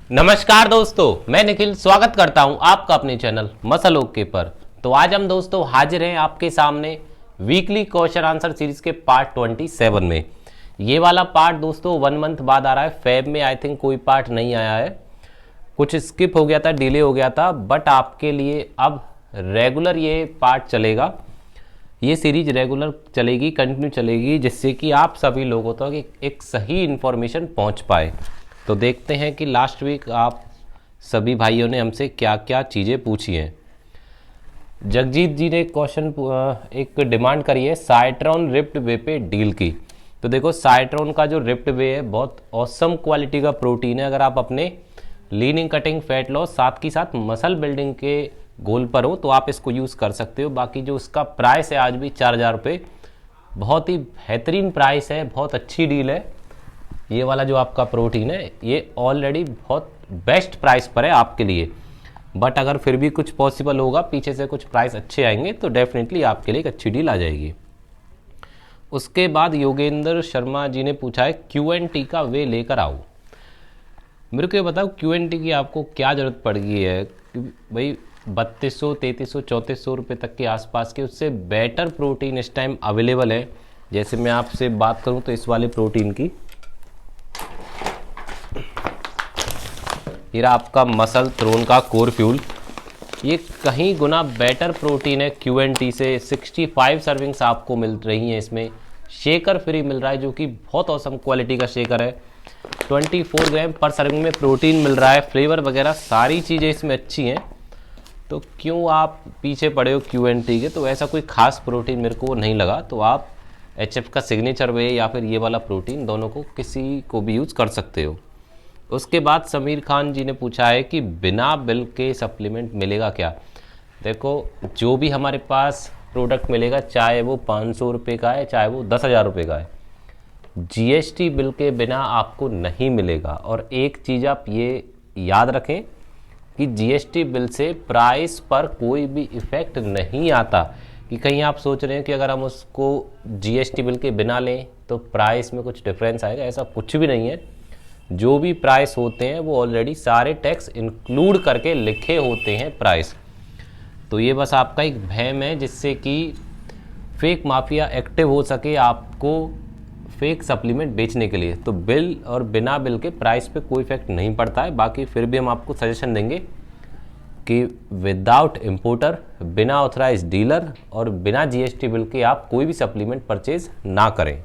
नमस्कार दोस्तों, मैं निखिल स्वागत करता हूं आपका अपने चैनल मसल ओके पर। तो आज हम दोस्तों हाजिर हैं आपके सामने वीकली क्वेश्चन आंसर सीरीज के पार्ट 27 में। ये वाला पार्ट दोस्तों 1 मंथ बाद आ रहा है। फेब में आई थिंक कोई पार्ट नहीं आया है, कुछ स्किप हो गया था, डिले हो गया था, बट आपके लिए अब रेगुलर ये पार्ट चलेगा। ये सीरीज रेगुलर चलेगी, कंटिन्यू चलेगी, जिससे कि आप सभी लोगों तक एक सही इन्फॉर्मेशन पहुंच पाए। तो देखते हैं कि लास्ट वीक आप सभी भाइयों ने हमसे क्या क्या चीज़ें पूछी हैं। जगजीत जी ने क्वेश्चन एक डिमांड करी है साइट्रॉन रिप्ड वे पे डील की। तो देखो, साइट्रॉन का जो रिप्ड वे है बहुत ऑसम क्वालिटी का प्रोटीन है। अगर आप अपने लीनिंग कटिंग फैट लॉस साथ की साथ मसल बिल्डिंग के गोल पर हो तो आप इसको यूज़ कर सकते हो। बाकी जो उसका प्राइस है आज भी 4,000 रुपये, बहुत ही बेहतरीन प्राइस है, बहुत अच्छी डील है। ये वाला जो आपका प्रोटीन है ये ऑलरेडी बहुत बेस्ट प्राइस पर है आपके लिए, बट अगर फिर भी कुछ पॉसिबल होगा, पीछे से कुछ प्राइस अच्छे आएंगे तो डेफिनेटली आपके लिए एक अच्छी डील आ जाएगी। उसके बाद योगेंद्र शर्मा जी ने पूछा है Q&T का वे लेकर आओ। मेरे को ये बताओ Q&T की आपको क्या ज़रूरत पड़ गई है कि भाई 3200, 3300, 3400 रुपये तक के आसपास के उससे बेटर प्रोटीन इस टाइम अवेलेबल है। जैसे मैं आपसे बात करूं तो इस वाले प्रोटीन की, ये आपका मसल थ्रोन का कोर फ्यूल, ये कहीं गुना बेटर प्रोटीन है Q&T से। 65 सर्विंग्स आपको मिल रही हैं इसमें। शेकर फ्री मिल रहा है जो कि बहुत औसम क्वालिटी का शेकर है। 24 ग्राम पर सर्विंग में प्रोटीन मिल रहा है। फ्लेवर वगैरह सारी चीज़ें इसमें अच्छी हैं। तो क्यों आप पीछे पड़े हो Q&T के? तो ऐसा कोई खास प्रोटीन मेरे को नहीं लगा। तो आप HF का सिग्नेचर वे या फिर ये वाला प्रोटीन, दोनों को किसी को भी यूज़ कर सकते हो। उसके बाद समीर खान जी ने पूछा है कि बिना बिल के सप्लीमेंट मिलेगा क्या? देखो, जो भी हमारे पास प्रोडक्ट मिलेगा, चाहे वो 500 रुपये का है, चाहे वो 10,000 रुपये का है, GST बिल के बिना आपको नहीं मिलेगा। और एक चीज़ आप ये याद रखें कि GST बिल से प्राइस पर कोई भी इफ़ेक्ट नहीं आता। कि कहीं आप सोच रहे हैं कि अगर हम उसको GST बिल के बिना लें तो प्राइस में कुछ डिफरेंस आएगा, ऐसा कुछ भी नहीं है। जो भी प्राइस होते हैं वो ऑलरेडी सारे टैक्स इंक्लूड करके लिखे होते हैं प्राइस। तो ये बस आपका एक वहम है जिससे कि फेक माफिया एक्टिव हो सके आपको फेक सप्लीमेंट बेचने के लिए। तो बिल और बिना बिल के प्राइस पे कोई इफेक्ट नहीं पड़ता है। बाकी फिर भी हम आपको सजेशन देंगे कि विदाउट इम्पोर्टर, बिना ऑथराइज डीलर और बिना GST बिल के आप कोई भी सप्लीमेंट परचेज ना करें।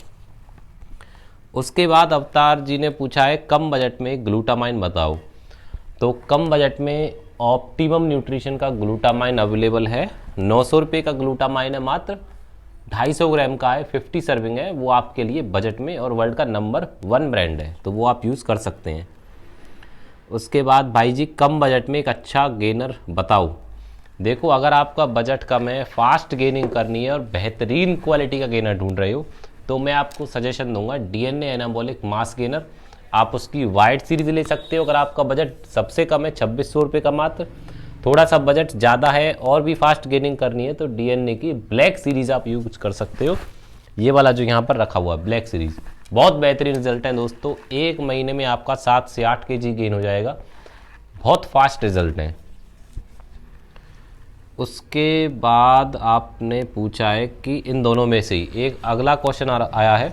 उसके बाद अवतार जी ने पूछा है कम बजट में ग्लूटामाइन बताओ। तो कम बजट में ऑप्टिमम न्यूट्रिशन का ग्लूटामाइन अवेलेबल है। 900 रुपये का ग्लूटामाइन है, मात्र 250 ग्राम का है, 50 सर्विंग है। वो आपके लिए बजट में और वर्ल्ड का नंबर 1 ब्रांड है, तो वो आप यूज़ कर सकते हैं। उसके बाद भाई जी कम बजट में एक अच्छा गेनर बताओ। देखो, अगर आपका बजट कम है, फास्ट गेनिंग करनी है और बेहतरीन क्वालिटी का गेनर ढूंढ रहे हो, तो मैं आपको सजेशन दूंगा DNA एनाबॉलिक मास गेनर। आप उसकी वाइट सीरीज ले सकते हो अगर आपका बजट सबसे कम है, 2600 रुपये का मात्र। थोड़ा सा बजट ज़्यादा है और भी फास्ट गेनिंग करनी है तो DNA की ब्लैक सीरीज़ आप यूज कर सकते हो। ये वाला जो यहाँ पर रखा हुआ है ब्लैक सीरीज़, बहुत बेहतरीन रिजल्ट है दोस्तों। 1 महीने में आपका 7 से 8 kg गेन हो जाएगा, बहुत फास्ट रिजल्ट है। उसके बाद आपने पूछा है कि इन दोनों में से ही एक अगला क्वेश्चन आया है,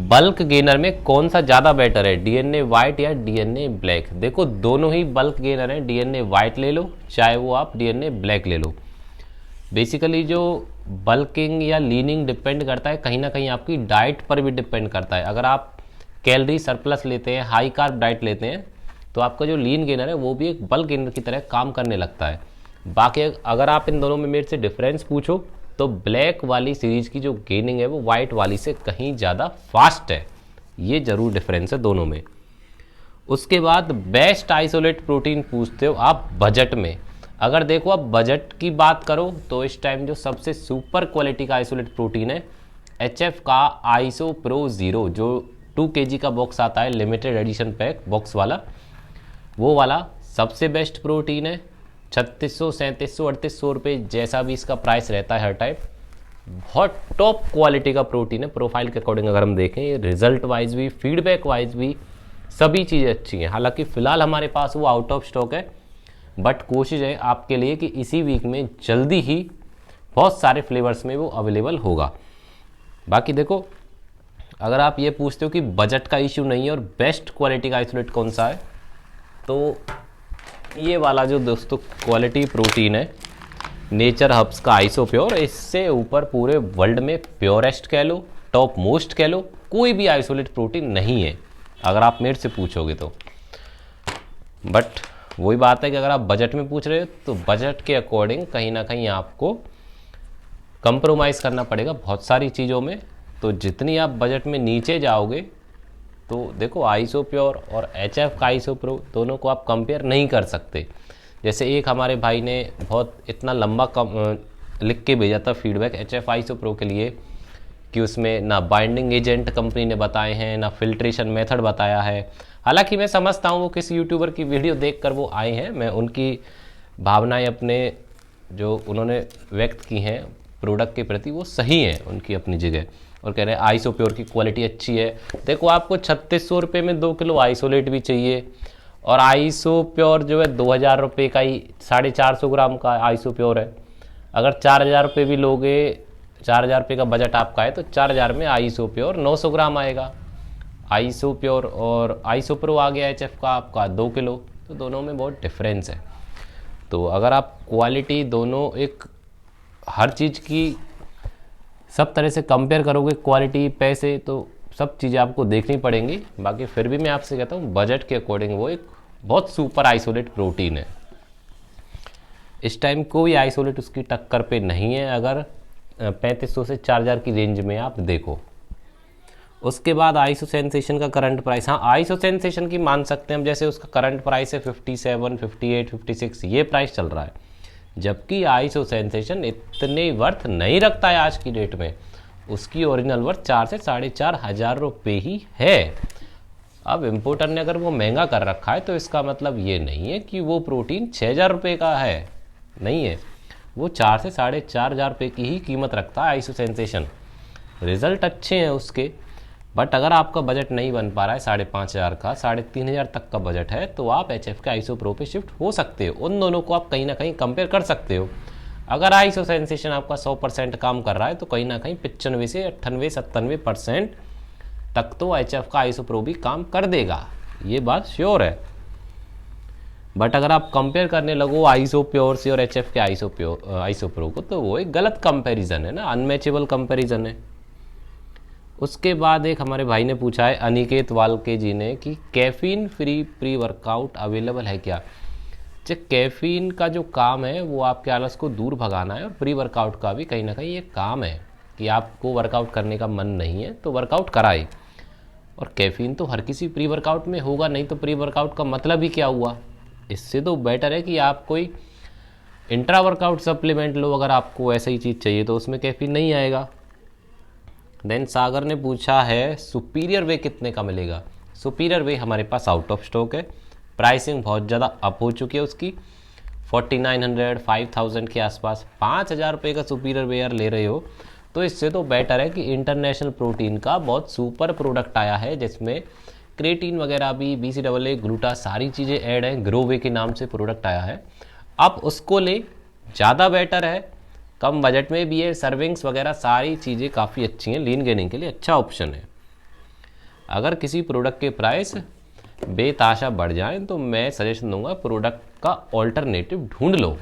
बल्क गेनर में कौन सा ज़्यादा बेटर है, DNA वाइट या DNA ब्लैक? देखो, दोनों ही बल्क गेनर हैं। DNA वाइट ले लो, चाहे वो आप DNA ब्लैक ले लो। बेसिकली जो बल्किंग या लीनिंग डिपेंड करता है कहीं ना कहीं आपकी डाइट पर भी डिपेंड करता है। अगर आप कैलोरी सरप्लस लेते हैं, हाई कार्ब डाइट लेते हैं, तो आपका जो लीन गेनर है वो भी एक बल्क गेनर की तरह काम करने लगता है। बाकी अगर आप इन दोनों में मेरे से डिफरेंस पूछो तो ब्लैक वाली सीरीज की जो गेनिंग है वो वाइट वाली से कहीं ज़्यादा फास्ट है। ये ज़रूर डिफरेंस है दोनों में। उसके बाद बेस्ट आइसोलेट प्रोटीन पूछते हो आप बजट में। अगर देखो, आप बजट की बात करो तो इस टाइम जो सबसे सुपर क्वालिटी का आइसोलेट प्रोटीन है HF का आइसो प्रो ज़ीरो, जो 2 kg का बॉक्स आता है, लिमिटेड एडिशन पैक बॉक्स वाला, वो वाला सबसे बेस्ट प्रोटीन है। 3600, 3700, 3800 रुपये जैसा भी इसका प्राइस रहता है हर टाइप, बहुत टॉप क्वालिटी का प्रोटीन है। प्रोफाइल के अकॉर्डिंग अगर हम देखें, रिजल्ट वाइज भी, फीडबैक वाइज भी सभी चीज़ें अच्छी हैं। हालांकि फ़िलहाल हमारे पास वो आउट ऑफ स्टॉक है, बट कोशिश है आपके लिए कि इसी वीक में जल्दी ही बहुत सारे फ्लेवर्स में वो अवेलेबल होगा। बाकी देखो, अगर आप ये पूछते हो कि बजट का इश्यू नहीं है और बेस्ट क्वालिटी का आइसोलेट कौन सा है, तो ये वाला जो दोस्तों क्वालिटी प्रोटीन है नेचर हब्स का आइसो प्योर, इससे ऊपर पूरे वर्ल्ड में प्योरेस्ट कह लो, टॉप मोस्ट कह लो, कोई भी आइसोलेट प्रोटीन नहीं है अगर आप मेरे से पूछोगे तो। बट वही बात है कि अगर आप बजट में पूछ रहे हो तो बजट के अकॉर्डिंग कहीं ना कहीं आपको कंप्रोमाइज़ करना पड़ेगा बहुत सारी चीज़ों में। तो जितनी आप बजट में नीचे जाओगे, तो देखो आइसो प्योर और HF का आइसो प्रो दोनों को आप कंपेयर नहीं कर सकते। जैसे एक हमारे भाई ने बहुत इतना लंबा लिख के भेजा था फीडबैक HF आइसो प्रो के लिए कि उसमें ना बाइंडिंग एजेंट कंपनी ने बताए हैं, ना फिल्ट्रेशन मेथड बताया है। हालांकि मैं समझता हूँ वो किसी यूट्यूबर की वीडियो देखकर वो आए हैं, मैं उनकी भावनाएं अपने जो उन्होंने व्यक्त की हैं प्रोडक्ट के प्रति वो सही हैं उनकी अपनी जगह, और कह रहे हैं आइसो प्योर की क्वालिटी अच्छी है। देखो आपको 3600 रुपये में 2 किलो आइसोलेट भी चाहिए, और आइसो प्योर जो है 2000 रुपये का ही 450 ग्राम का आइसो प्योर है। अगर 4000 रुपये भी लोगे, 4000 रुपये का बजट आपका है, तो 4000 में आइसो प्योर 900 ग्राम आएगा। आइसो प्योर और आइसो प्रो आ गया HF का आपका 2 किलो, तो दोनों में बहुत डिफरेंस है। तो अगर आप क्वालिटी दोनों एक हर चीज़ की सब तरह से कंपेयर करोगे, क्वालिटी पैसे, तो सब चीज़ें आपको देखनी पड़ेंगी। बाकी फिर भी मैं आपसे कहता हूँ बजट के अकॉर्डिंग वो एक बहुत सुपर आइसोलेट प्रोटीन है। इस टाइम कोई आइसोलेट उसकी टक्कर पे नहीं है अगर 3500 से 4000 की रेंज में आप देखो। उसके बाद आइसो सेंसेशन का करंट प्राइस, हाँ आइसो सेंसेशन की मान सकते हैं हम, जैसे उसका करंट प्राइस है 57, 58, 56 ये प्राइस चल रहा है, जबकि आइसो सेंसेशन इतने वर्थ नहीं रखता है आज की डेट में। उसकी ओरिजिनल वर्थ 4 से 4500 रुपये ही है। अब इम्पोर्टर ने अगर वो महंगा कर रखा है तो इसका मतलब ये नहीं है कि वो प्रोटीन 6000 रुपये का है, नहीं है, वो 4 से 4500 रुपये की ही कीमत रखता है आइसो सेंसेशन। रिजल्ट अच्छे हैं उसके, बट अगर आपका बजट नहीं बन पा रहा है 5500 का, 3500 तक का बजट है, तो आप HF के आइसो प्रो पे शिफ्ट हो सकते हो। उन दोनों को आप कहीं ना कहीं कंपेयर कर सकते हो। अगर आइसो सेंसेशन आपका 100% काम कर रहा है तो कहीं ना कहीं 95 से 98-97% तक तो HF का आइसो प्रो भी काम कर देगा, ये बात श्योर है। बट अगर आप कंपेयर करने लगो आइसो प्योर से और HF के आइसो प्रो को, तो वो एक गलत कंपैरिजन है ना, अनमैचेबल कंपैरिजन है। उसके बाद एक हमारे भाई ने पूछा है अनिकेत वालके जी ने कि caffeine free pre workout available है क्या। कैफीन का जो काम है वो आपके आलस को दूर भगाना है, और प्री वर्कआउट का भी कहीं ना कहीं एक काम है कि आपको वर्कआउट करने का मन नहीं है तो वर्कआउट कराए। और कैफीन तो हर किसी प्री वर्कआउट में होगा नहीं, तो प्री वर्कआउट का मतलब ही क्या हुआ। इससे तो बेटर है कि आप कोई इंट्रा वर्कआउट सप्लीमेंट लो, अगर आपको ऐसा ही चीज़ चाहिए तो उसमें कैफीन नहीं आएगा। देन सागर ने पूछा है सुपीरियर वे कितने का मिलेगा। सुपीरियर वे हमारे पास आउट ऑफ स्टॉक है, प्राइसिंग बहुत ज़्यादा अप हो चुकी है उसकी, 4900 5000 के आसपास। 5000 रुपये का सुपीरियर वे ले रहे हो तो इससे तो बेटर है कि इंटरनेशनल प्रोटीन का बहुत सुपर प्रोडक्ट आया है, जिसमें क्रेटीन वगैरह भी, BCAA, ग्लूटा, सारी चीज़ें ऐड हैं। ग्रो वे के नाम से प्रोडक्ट आया है, आप उसको ले, ज़्यादा बेटर है, कम बजट में भी है, सर्विंग्स वगैरह सारी चीज़ें काफ़ी अच्छी हैं, लीन गेनिंग के लिए अच्छा ऑप्शन है। अगर किसी प्रोडक्ट के प्राइस बेताशा बढ़ जाएं तो मैं सजेशन दूंगा प्रोडक्ट का ऑल्टरनेटिव ढूंढ लो।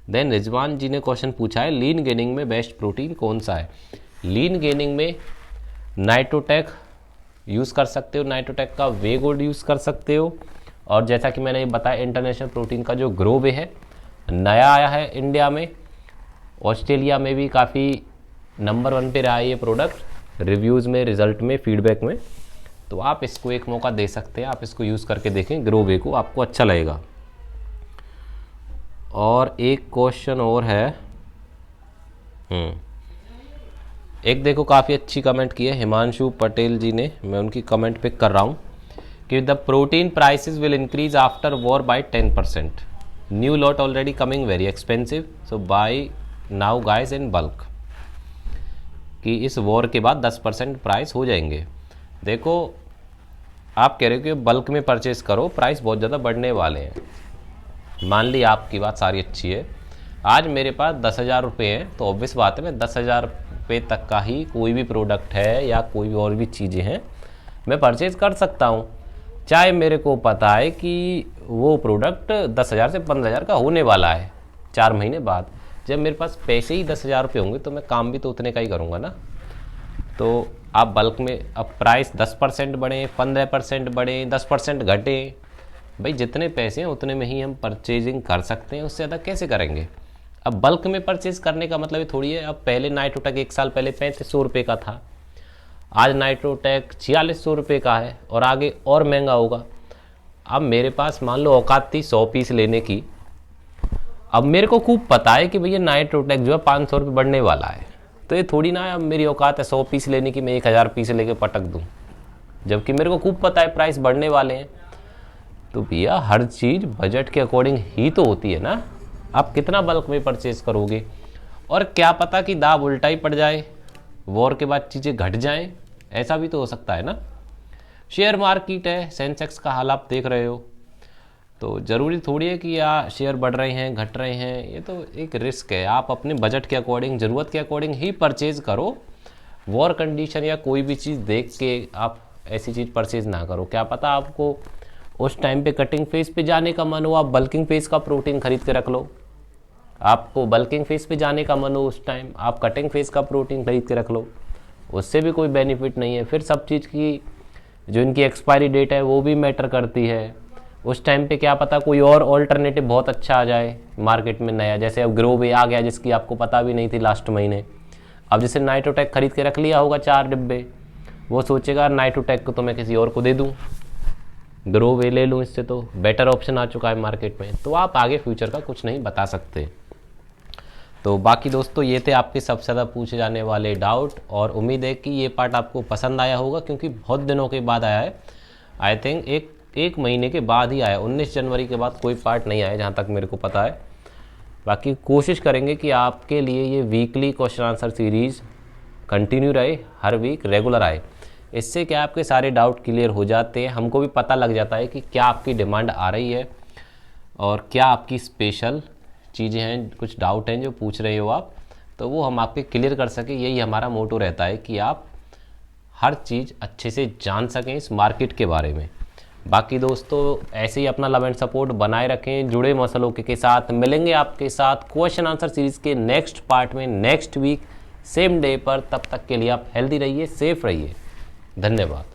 देन रिजवान जी ने क्वेश्चन पूछा है लीन गेनिंग में बेस्ट प्रोटीन कौन सा है। लीन गेनिंग में नाइट्रोटेक यूज़ कर सकते हो, नाइट्रोटेक का वे गोल्ड यूज़ कर सकते हो, और जैसा कि मैंने बताया इंटरनेशनल प्रोटीन का जो ग्रो वे है नया आया है इंडिया में, ऑस्ट्रेलिया में भी काफ़ी नंबर 1 पे रहा है ये प्रोडक्ट, रिव्यूज़ में, रिजल्ट में, फीडबैक में। तो आप इसको एक मौका दे सकते हैं, आप इसको यूज़ करके देखें ग्रो वे को, आपको अच्छा लगेगा। और एक क्वेश्चन और है, एक देखो काफ़ी अच्छी कमेंट की है हिमांशु पटेल जी ने, मैं उनकी कमेंट पिक कर रहा हूँ कि the protein prices will increase after war by 10%, new lot already coming very expensive, so buy now guys in bulk, कि इस वॉर के बाद 10% प्राइस हो जाएंगे। देखो आप कह रहे हो कि बल्क में परचेज़ करो, प्राइस बहुत ज़्यादा बढ़ने वाले हैं। मान ली आपकी बात सारी अच्छी है, आज मेरे पास 10,000 रुपये हैं, तो ऑब्वियस बात है मैं 10,000 रुपये तक का ही कोई भी प्रोडक्ट है या कोई और भी चीज़ें हैं मैं परचेज़ कर सकता हूँ, चाहे मेरे को पता है कि वो प्रोडक्ट 10,000 से 15,000 का होने वाला है 4 महीने बाद। जब मेरे पास पैसे ही 10,000 रुपये होंगे तो मैं काम भी तो उतने का ही करूँगा ना। तो आप बल्क में अब प्राइस 10% बढ़े, 15% बढ़े, 10% घटे, भाई जितने पैसे हैं उतने में ही हम परचेजिंग कर सकते हैं, उससे ज़्यादा कैसे करेंगे। अब बल्क में परचेज़ करने का मतलब ये थोड़ी है, अब पहले नाइट्रोटेक 1 साल पहले 3500 रुपये का था, आज नाइट्रोटेक 4600 रुपये का है और आगे और महंगा होगा। अब मेरे पास मान लो औकात थी 100 पीस लेने की, अब मेरे को खूब पता है कि भैया नाइट्रोटेक जो है 500 रुपये बढ़ने वाला है, तो ये थोड़ी ना है अब मेरी औकात है 100 पीस लेने की मैं 1000 पीस लेके पटक दूँ, जबकि मेरे को खूब पता है प्राइस बढ़ने वाले हैं। तो भैया हर चीज़ बजट के अकॉर्डिंग ही तो होती है ना। आप कितना बल्क में परचेज़ करोगे, और क्या पता कि दाव उल्टा ही पड़ जाए, वॉर के बाद चीज़ें घट जाएं, ऐसा भी तो हो सकता है ना। शेयर मार्केट है, सेंसेक्स का हाल आप देख रहे हो, तो ज़रूरी थोड़ी है कि या शेयर बढ़ रहे हैं घट रहे हैं, ये तो एक रिस्क है। आप अपने बजट के अकॉर्डिंग, ज़रूरत के अकॉर्डिंग ही परचेज़ करो। वॉर कंडीशन या कोई भी चीज़ देख के आप ऐसी चीज़ परचेज़ ना करो, क्या पता आपको उस टाइम पे कटिंग फेज पे जाने का मन हो, आप बल्किंग फेज का प्रोटीन खरीद के रख लो। आपको बल्किंग फेज पे जाने का मन हो उस टाइम, आप कटिंग फेज का प्रोटीन खरीद के रख लो, उससे भी कोई बेनिफिट नहीं है। फिर सब चीज़ की जो इनकी एक्सपायरी डेट है वो भी मैटर करती है। उस टाइम पे क्या पता कोई और ऑल्टरनेटिव बहुत अच्छा आ जाए मार्केट में नया, जैसे अब ग्रोवे आ गया जिसकी आपको पता भी नहीं थी लास्ट महीने। अब जैसे नाइट्रोटेक खरीद के रख लिया होगा 4 डिब्बे, वो सोचेगा नाइट्रोटेक को तो मैं किसी और को दे दूँ, ग्रोवे ले लूँ, इससे तो बेटर ऑप्शन आ चुका है मार्केट में। तो आप आगे फ्यूचर का कुछ नहीं बता सकते। तो बाकी दोस्तों ये थे आपके सबसे ज़्यादा पूछे जाने वाले डाउट, और उम्मीद है कि ये पार्ट आपको पसंद आया होगा, क्योंकि बहुत दिनों के बाद आया है। आई थिंक एक महीने के बाद ही आया, 19 जनवरी के बाद कोई पार्ट नहीं आया जहाँ तक मेरे को पता है। बाकी कोशिश करेंगे कि आपके लिए ये weekly question answer series continue रहे, हर वीक रेगुलर आए। इससे क्या आपके सारे डाउट क्लियर हो जाते हैं, हमको भी पता लग जाता है कि क्या आपकी डिमांड आ रही है और क्या आपकी स्पेशल चीज़ें हैं, कुछ डाउट हैं जो पूछ रहे हो आप, तो वो हम आपके क्लियर कर सकें। यही हमारा मोटो रहता है कि आप हर चीज़ अच्छे से जान सकें इस मार्केट के बारे में। बाकी दोस्तों ऐसे ही अपना लव एंड सपोर्ट बनाए रखें, जुड़े मसलों के साथ मिलेंगे आपके साथ क्वेश्चन आंसर सीरीज़ के नेक्स्ट पार्ट में नेक्स्ट वीक सेम डे पर। तब तक के लिए आप हेल्दी रहिए, सेफ रहिए, धन्यवाद।